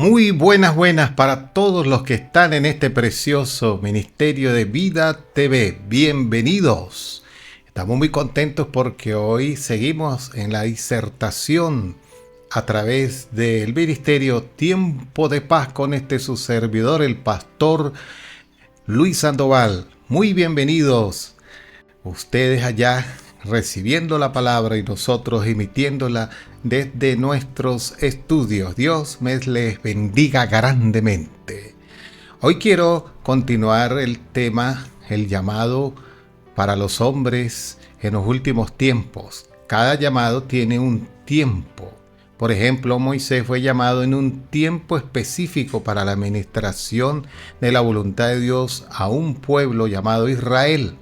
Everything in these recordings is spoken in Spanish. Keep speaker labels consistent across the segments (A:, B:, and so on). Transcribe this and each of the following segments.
A: Muy buenas para todos los que están en este precioso ministerio de Vida TV. Bienvenidos. Estamos muy contentos porque hoy seguimos en la disertación a través del ministerio Tiempo de Paz con su servidor, el pastor Luis Sandoval. Muy bienvenidos ustedes allá recibiendo la palabra y nosotros emitiéndola desde nuestros estudios. Dios me les bendiga grandemente. Hoy quiero continuar el tema, el llamado para los hombres en los últimos tiempos. Cada llamado tiene un tiempo. Por ejemplo, Moisés fue llamado en un tiempo específico para la administración de la voluntad de Dios a un pueblo llamado Israel.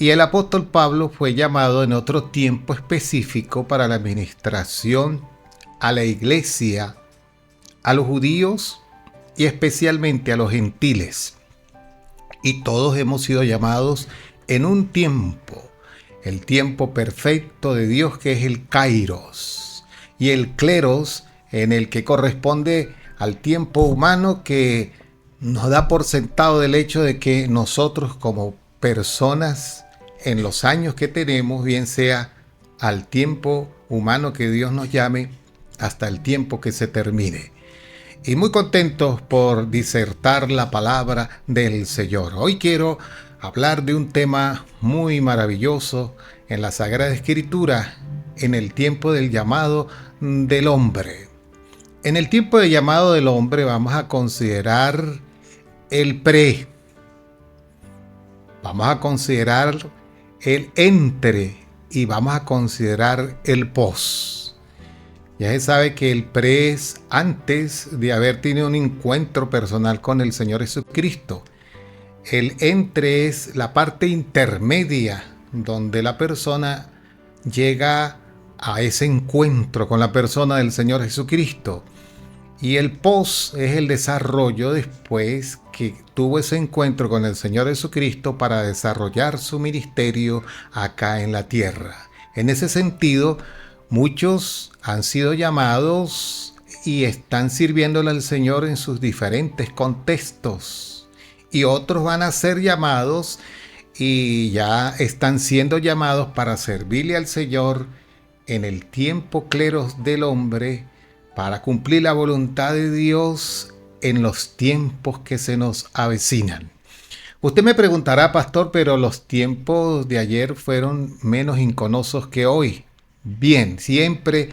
A: Y el apóstol Pablo fue llamado en otro tiempo específico para la administración a la iglesia, a los judíos y especialmente a los gentiles. Y todos hemos sido llamados en un tiempo, el tiempo perfecto de Dios, que es el Kairos, y el Kleros, en el que corresponde al tiempo humano, que nos da por sentado del hecho de que nosotros como personas en los años que tenemos, bien sea al tiempo humano que Dios nos llame, hasta el tiempo que se termine. Y muy contentos por disertar la palabra del Señor. Hoy quiero hablar de un tema muy maravilloso en la Sagrada Escritura, en el tiempo del llamado del hombre. En el tiempo de llamado del hombre vamos a considerar el pre. Vamos a considerar el entre y vamos a considerar el pos. Ya se sabe que el pre es antes de haber tenido un encuentro personal con el Señor Jesucristo. El entre es la parte intermedia donde la persona llega a ese encuentro con la persona del Señor Jesucristo. Y el pos es el desarrollo después que tuvo ese encuentro con el Señor Jesucristo para desarrollar su ministerio acá en la tierra. En ese sentido, muchos han sido llamados y están sirviéndole al Señor en sus diferentes contextos. Y otros van a ser llamados y ya están siendo llamados para servirle al Señor en el tiempo Kleros del hombre, para cumplir la voluntad de Dios en los tiempos que se nos avecinan. Usted me preguntará, pastor, pero los tiempos de ayer fueron menos enconosos que hoy. Bien, siempre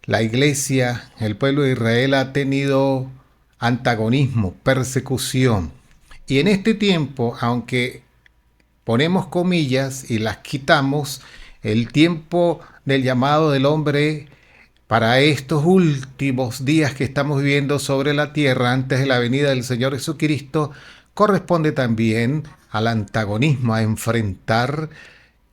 A: la iglesia, el pueblo de Israel ha tenido antagonismo, persecución. Y en este tiempo, aunque ponemos comillas y las quitamos, el tiempo del llamado del hombre para estos últimos días que estamos viviendo sobre la tierra antes de la venida del Señor Jesucristo, corresponde también al antagonismo, a enfrentar,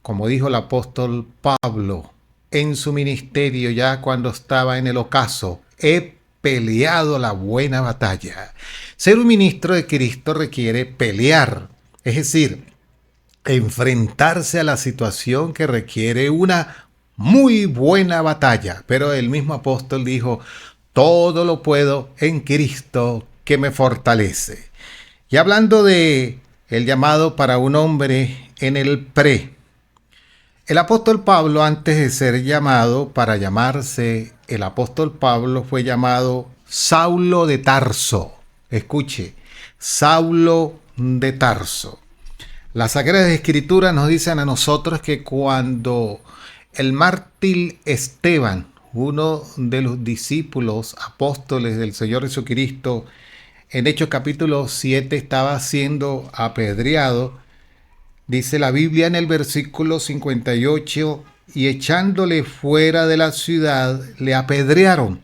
A: como dijo el apóstol Pablo en su ministerio ya cuando estaba en el ocaso: he peleado la buena batalla. Ser un ministro de Cristo requiere pelear, es decir, enfrentarse a la situación que requiere una muy buena batalla. Pero el mismo apóstol dijo: todo lo puedo en Cristo que me fortalece. Y hablando de el llamado para un hombre en el pre, el apóstol Pablo, antes de ser llamado para llamarse el apóstol Pablo, fue llamado Saulo de Tarso. Escuche, Saulo de Tarso. Las Sagradas Escrituras nos dicen a nosotros que cuando el mártir Esteban, uno de los discípulos apóstoles del Señor Jesucristo, en Hechos capítulo 7 estaba siendo apedreado, dice la Biblia en el versículo 58, y echándole fuera de la ciudad, le apedrearon.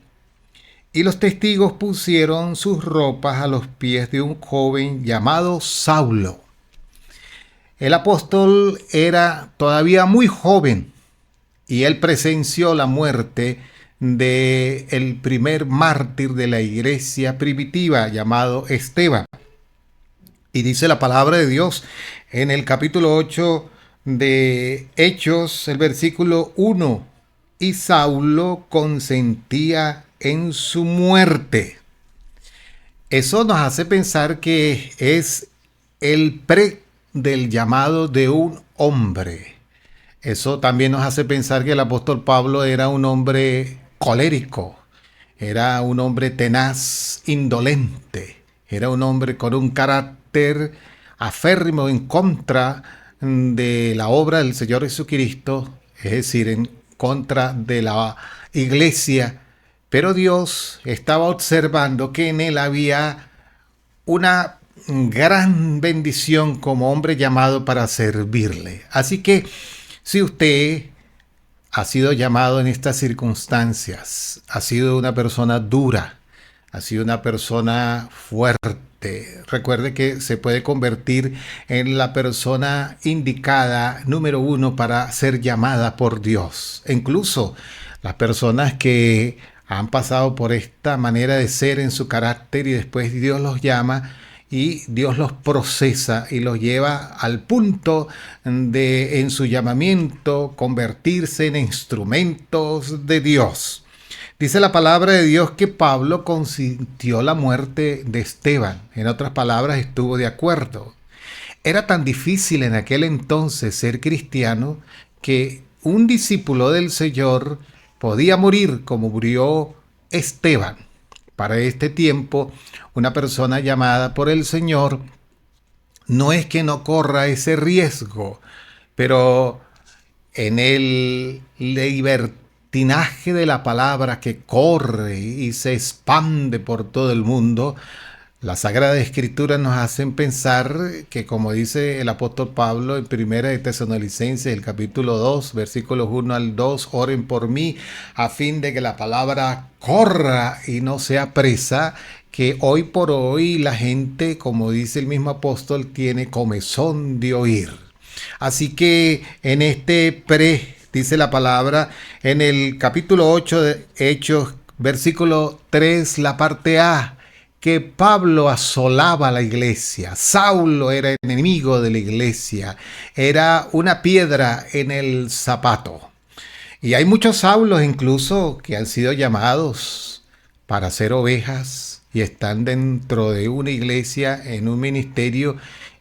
A: Y los testigos pusieron sus ropas a los pies de un joven llamado Saulo. El apóstol era todavía muy joven y él presenció la muerte del primer mártir de la iglesia primitiva llamado Esteban. Y dice la palabra de Dios en el capítulo 8 de Hechos, el versículo 1: y Saulo consentía en su muerte. Eso nos hace pensar que es el pre del llamado de un hombre. Eso también nos hace pensar que el apóstol Pablo era un hombre colérico, era un hombre tenaz, indolente, era un hombre con un carácter aférrimo en contra de la obra del Señor Jesucristo, es decir, en contra de la iglesia, pero Dios estaba observando que en él había una gran bendición como hombre llamado para servirle. Así que si usted ha sido llamado en estas circunstancias, ha sido una persona dura, ha sido una persona fuerte, recuerde que se puede convertir en la persona indicada número uno para ser llamada por Dios. E incluso las personas que han pasado por esta manera de ser en su carácter y después Dios los llama y Dios los procesa y los lleva al punto de en su llamamiento convertirse en instrumentos de Dios. Dice la palabra de Dios que Pablo consintió la muerte de Esteban. En otras palabras, estuvo de acuerdo. Era tan difícil en aquel entonces ser cristiano que un discípulo del Señor podía morir como murió Esteban. Para este tiempo, una persona llamada por el Señor no es que no corra ese riesgo, pero en el libertinaje de la palabra que corre y se expande por todo el mundo, la Sagrada Escritura nos hacen pensar que, como dice el apóstol Pablo en Primera de Tesalonicenses, el capítulo 2, versículos 1 al 2, oren por mí a fin de que la palabra corra y no sea presa, que hoy por hoy la gente, como dice el mismo apóstol, tiene comezón de oír. Así que en este dice la palabra, en el capítulo 8 de Hechos, versículo 3, la parte A, que Pablo asolaba la iglesia. Saulo era enemigo de la iglesia, era una piedra en el zapato. Y hay muchos Saulos incluso que han sido llamados para ser ovejas y están dentro de una iglesia, en un ministerio,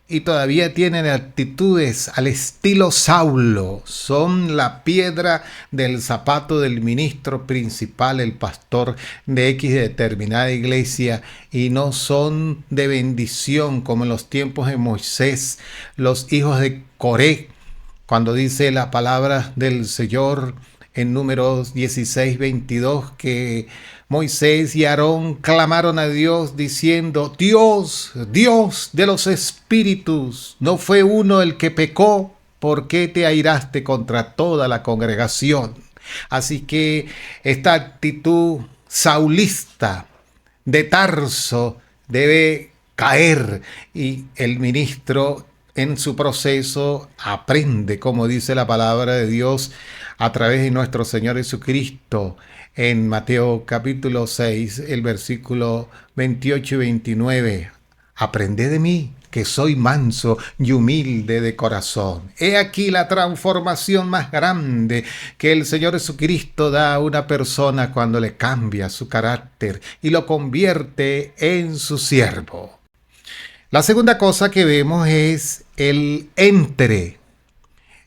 A: y todavía tienen actitudes al estilo Saulo. Son la piedra del zapato del ministro principal, el pastor de X determinada iglesia, y no son de bendición como en los tiempos de Moisés, los hijos de Coré, cuando dice la palabra del Señor en Números 16:22 que Moisés y Aarón clamaron a Dios diciendo: Dios, Dios de los espíritus, ¿no fue uno el que pecó? ¿Por qué te airaste contra toda la congregación? Así que esta actitud saulista de Tarso debe caer, y el ministro en su proceso aprende, como dice la palabra de Dios a través de nuestro Señor Jesucristo en Mateo capítulo 6, el versículo 28 y 29. Aprended de mí, que soy manso y humilde de corazón. He aquí la transformación más grande que el Señor Jesucristo da a una persona cuando le cambia su carácter y lo convierte en su siervo. La segunda cosa que vemos es el entre.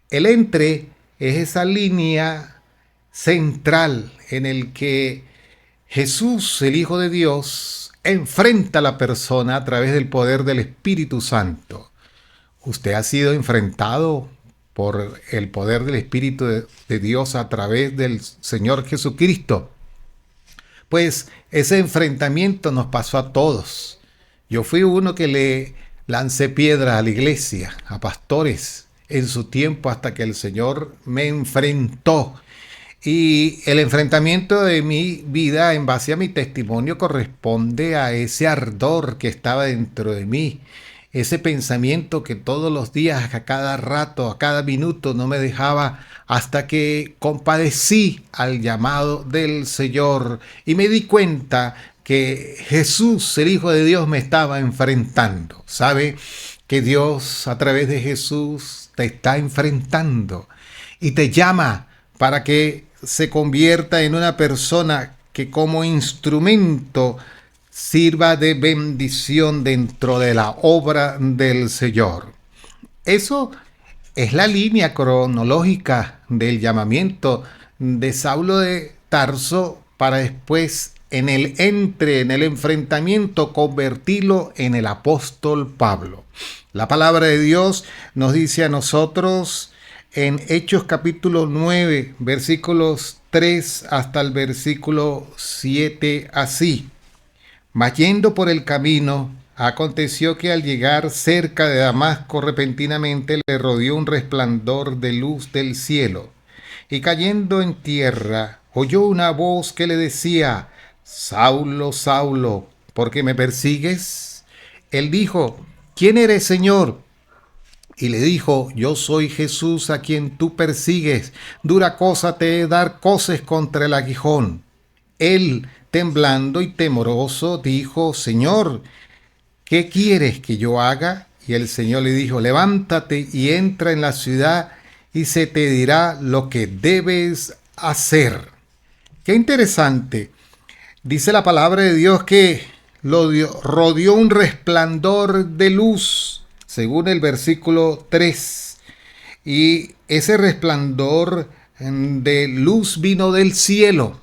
A: El entre es esa línea central en el que Jesús, el Hijo de Dios, enfrenta a la persona a través del poder del Espíritu Santo. Usted ha sido enfrentado por el poder del Espíritu de Dios a través del Señor Jesucristo. Pues ese enfrentamiento nos pasó a todos. Yo fui uno que le lancé piedra a la iglesia, a pastores, en su tiempo, hasta que el Señor me enfrentó. Y el enfrentamiento de mi vida en base a mi testimonio corresponde a ese ardor que estaba dentro de mí, ese pensamiento que todos los días, a cada rato, a cada minuto no me dejaba, hasta que compadecí al llamado del Señor y me di cuenta que Jesús, el Hijo de Dios, me estaba enfrentando. ¿Sabe que Dios a través de Jesús te está enfrentando y te llama para que se convierta en una persona que como instrumento sirva de bendición dentro de la obra del Señor. Eso es la línea cronológica del llamamiento de Saulo de Tarso para después en el enfrentamiento, convertirlo en el apóstol Pablo. La palabra de Dios nos dice a nosotros en Hechos capítulo 9, versículos 3 hasta el versículo 7 así. Mas yendo por el camino, aconteció que al llegar cerca de Damasco repentinamente le rodeó un resplandor de luz del cielo, y cayendo en tierra, oyó una voz que le decía: Saulo, Saulo, ¿por qué me persigues? Él dijo: ¿Quién eres, Señor? Y le dijo: Yo soy Jesús a quien tú persigues. Dura cosa te he dar coces contra el aguijón. Él, temblando y temoroso, dijo: Señor, ¿qué quieres que yo haga? Y el Señor le dijo: Levántate y entra en la ciudad y se te dirá lo que debes hacer. Qué interesante. Dice la palabra de Dios que lo rodeó un resplandor de luz, según el versículo 3. Y ese resplandor de luz vino del cielo.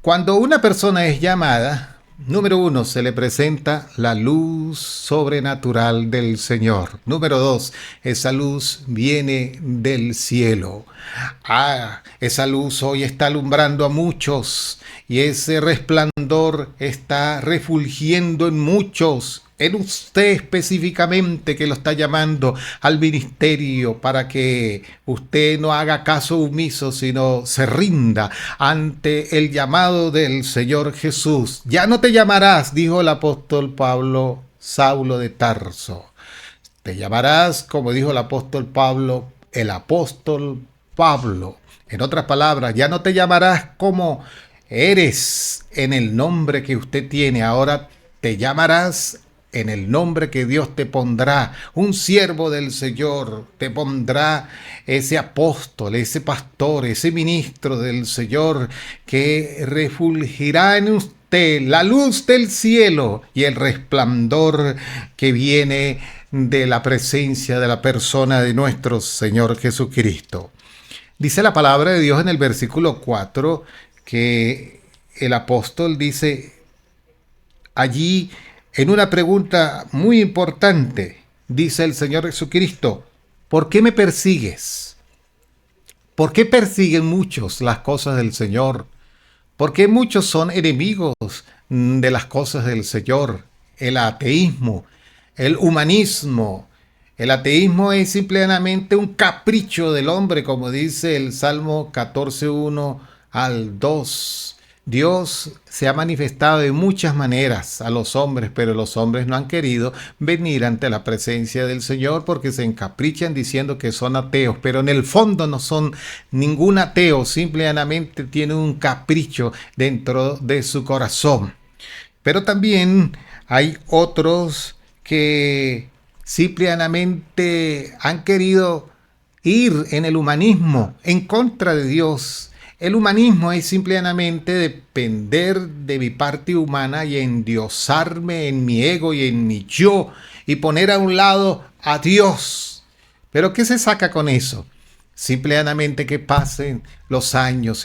A: Cuando una persona es llamada, número 1, se le presenta la luz sobrenatural del Señor. Número 2, esa luz viene del cielo. Esa luz hoy está alumbrando a muchos y ese resplandor está refulgiendo en muchos. En usted específicamente que lo está llamando al ministerio para que usted no haga caso omiso, sino se rinda ante el llamado del Señor Jesús. Ya no te llamarás, dijo el apóstol Pablo, Saulo de Tarso. Te llamarás, como dijo el apóstol Pablo, el apóstol Pablo. En otras palabras, ya no te llamarás como eres en el nombre que usted tiene. Ahora te llamarás en el nombre que Dios te pondrá. Un siervo del Señor te pondrá ese apóstol, ese pastor, ese ministro del Señor que refulgirá en usted la luz del cielo y el resplandor que viene de la presencia de la persona de nuestro Señor Jesucristo. Dice la palabra de Dios en el versículo 4 que el apóstol dice allí, en una pregunta muy importante, dice el Señor Jesucristo: ¿por qué me persigues? ¿Por qué persiguen muchos las cosas del Señor? ¿Por qué muchos son enemigos de las cosas del Señor? El ateísmo, el humanismo. El ateísmo es simplemente un capricho del hombre, como dice el Salmo 14:1 al 2. Dios se ha manifestado de muchas maneras a los hombres, pero los hombres no han querido venir ante la presencia del Señor porque se encaprichan diciendo que son ateos, pero en el fondo no son ningún ateo, simplemente tienen un capricho dentro de su corazón. Pero también hay otros que simplemente han querido ir en el humanismo en contra de Dios. El humanismo es simplemente depender de mi parte humana y endiosarme en mi ego y en mi yo y poner a un lado a Dios. ¿Pero qué se saca con eso? Simplemente que pasen los años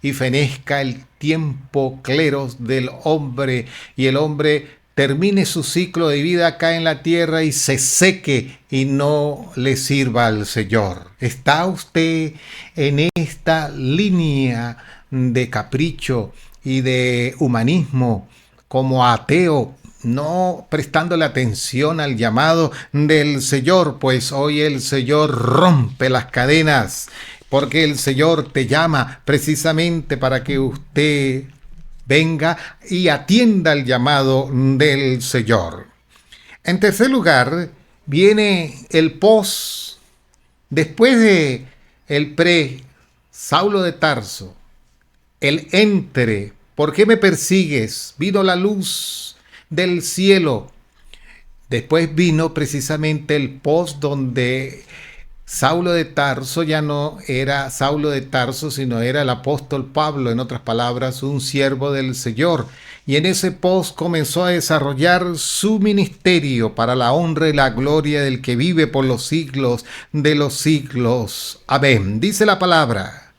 A: y fenezca el tiempo cleros del hombre y el hombre termine su ciclo de vida acá en la tierra y se seque y no le sirva al Señor. ¿Está usted en esta línea de capricho y de humanismo como ateo, no prestándole atención al llamado del Señor? Pues hoy el Señor rompe las cadenas, porque el Señor te llama precisamente para que usted venga y atienda el llamado del Señor. En tercer lugar, viene el pos. Después de el pre, Saulo de Tarso, el entre, ¿por qué me persigues? Vino la luz del cielo. Después vino precisamente el pos donde Saulo de Tarso ya no era Saulo de Tarso, sino era el apóstol Pablo, en otras palabras, un siervo del Señor. Y en ese post comenzó a desarrollar su ministerio para la honra y la gloria del que vive por los siglos de los siglos. Amén. Dice la palabra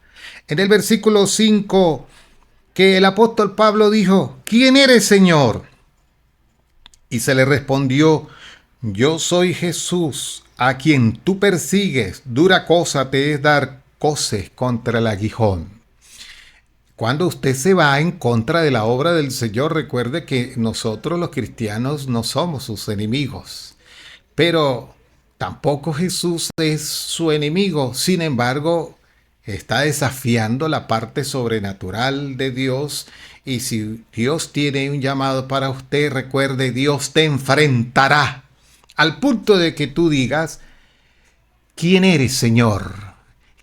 A: en el versículo 5 que el apóstol Pablo dijo: ¿Quién eres, Señor? Y se le respondió: yo soy Jesús, a quien tú persigues. Dura cosa te es dar coces contra el aguijón. Cuando usted se va en contra de la obra del Señor, recuerde que nosotros los cristianos no somos sus enemigos. Pero tampoco Jesús es su enemigo. Sin embargo, está desafiando la parte sobrenatural de Dios. Y si Dios tiene un llamado para usted, recuerde, Dios te enfrentará. Al punto de que tú digas: ¿quién eres, Señor?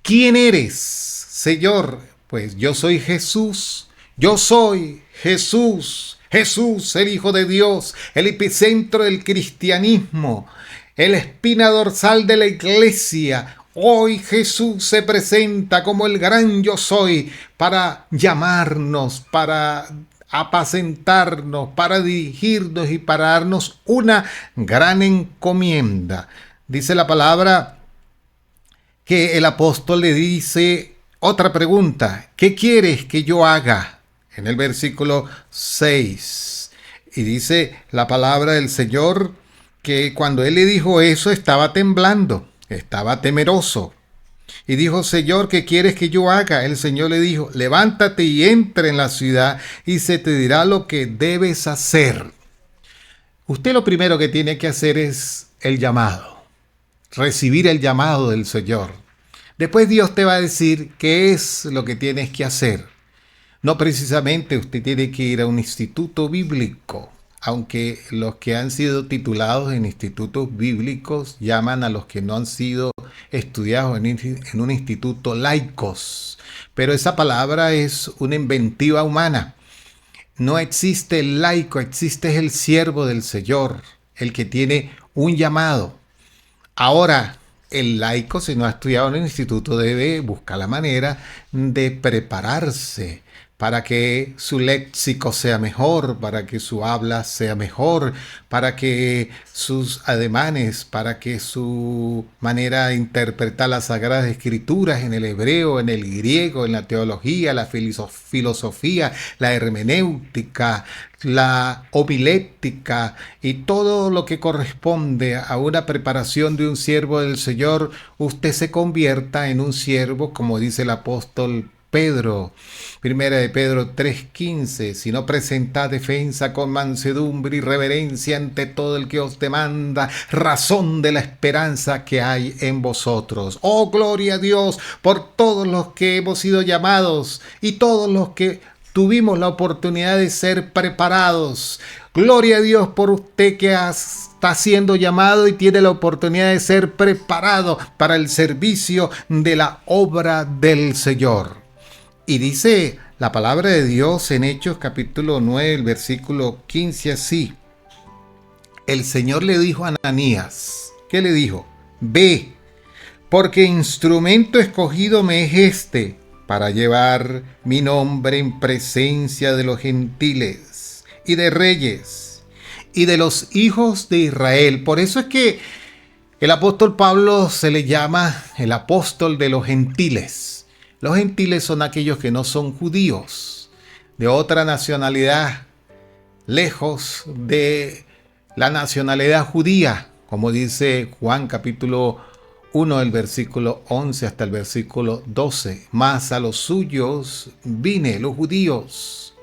A: ¿Quién eres, Señor? Pues yo soy Jesús. Yo soy Jesús. Jesús, el Hijo de Dios, el epicentro del cristianismo, el espina dorsal de la iglesia. Hoy Jesús se presenta como el gran yo soy para llamarnos, para apacentarnos, para dirigirnos y para darnos una gran encomienda. Dice la palabra que el apóstol le dice otra pregunta: ¿qué quieres que yo haga? En el versículo 6. Y dice la palabra del Señor que cuando él le dijo eso estaba temblando, estaba temeroso. Y dijo: Señor, ¿qué quieres que yo haga? El Señor le dijo: levántate y entra en la ciudad y se te dirá lo que debes hacer. Usted lo primero que tiene que hacer es el llamado, recibir el llamado del Señor. Después Dios te va a decir qué es lo que tienes que hacer. No precisamente usted tiene que ir a un instituto bíblico, aunque los que han sido titulados en institutos bíblicos llaman a los que no han sido estudiados en un instituto laicos. Pero esa palabra es una inventiva humana. No existe el laico, existe el siervo del Señor, el que tiene un llamado. Ahora, el laico, si no ha estudiado en el instituto, debe buscar la manera de prepararse para que su léxico sea mejor, para que su habla sea mejor, para que sus ademanes, para que su manera de interpretar las Sagradas Escrituras en el hebreo, en el griego, en la teología, la filosofía, la hermenéutica, la homilética y todo lo que corresponde a una preparación de un siervo del Señor, usted se convierta en un siervo, como dice el apóstol Pedro, primera de Pedro 3:15, si no presentad defensa con mansedumbre y reverencia ante todo el que os demanda razón de la esperanza que hay en vosotros. Oh, gloria a Dios por todos los que hemos sido llamados y todos los que tuvimos la oportunidad de ser preparados. Gloria a Dios por usted que está siendo llamado y tiene la oportunidad de ser preparado para el servicio de la obra del Señor. Y dice la palabra de Dios en Hechos capítulo 9, el versículo 15 así: el Señor le dijo a Ananías, ¿qué le dijo? Ve, porque instrumento escogido me es este, para llevar mi nombre en presencia de los gentiles y de reyes y de los hijos de Israel. Por eso es que el apóstol Pablo se le llama el apóstol de los gentiles. Los gentiles son aquellos que no son judíos, de otra nacionalidad, lejos de la nacionalidad judía, como dice Juan capítulo 1, el versículo 11 hasta el versículo 12. Mas a los suyos vine, los judíos,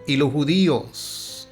A: y los judíos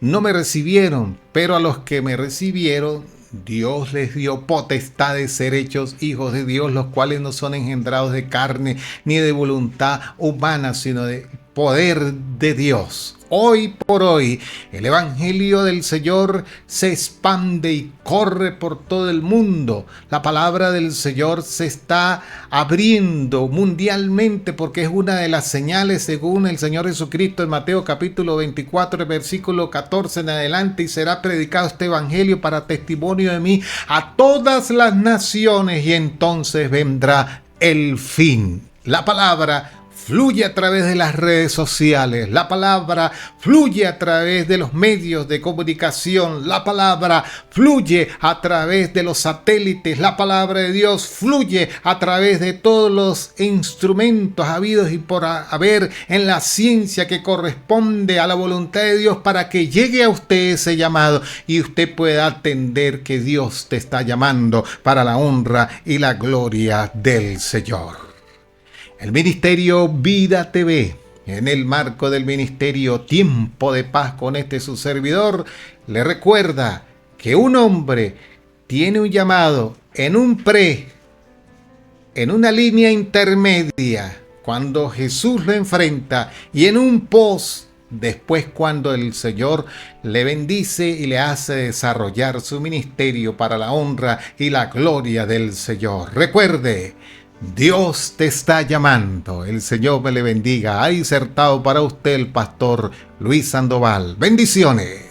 A: no me recibieron, pero a los que me recibieron, Dios les dio potestad de ser hechos hijos de Dios, los cuales no son engendrados de carne ni de voluntad humana, sino de poder de Dios. hoy por hoy el Evangelio del Señor se expande y corre por todo el mundo. La palabra del Señor se está abriendo mundialmente porque es una de las señales según el Señor Jesucristo en Mateo capítulo 24, versículo 14 en adelante, y será predicado este Evangelio para testimonio de mí a todas las naciones y entonces vendrá el fin. La palabra fluye a través de las redes sociales, la palabra fluye a través de los medios de comunicación, la palabra fluye a través de los satélites, la palabra de Dios fluye a través de todos los instrumentos habidos y por haber en la ciencia que corresponde a la voluntad de Dios para que llegue a usted ese llamado y usted pueda atender que Dios te está llamando para la honra y la gloria del Señor. El Ministerio Vida TV, en el marco del Ministerio Tiempo de Paz con su servidor, le recuerda que un hombre tiene un llamado en una línea intermedia, cuando Jesús lo enfrenta, y en un post, después cuando el Señor le bendice y le hace desarrollar su ministerio para la honra y la gloria del Señor. Recuerde, Dios te está llamando. El Señor me le bendiga. Ha disertado para usted el pastor Luis Sandoval. Bendiciones.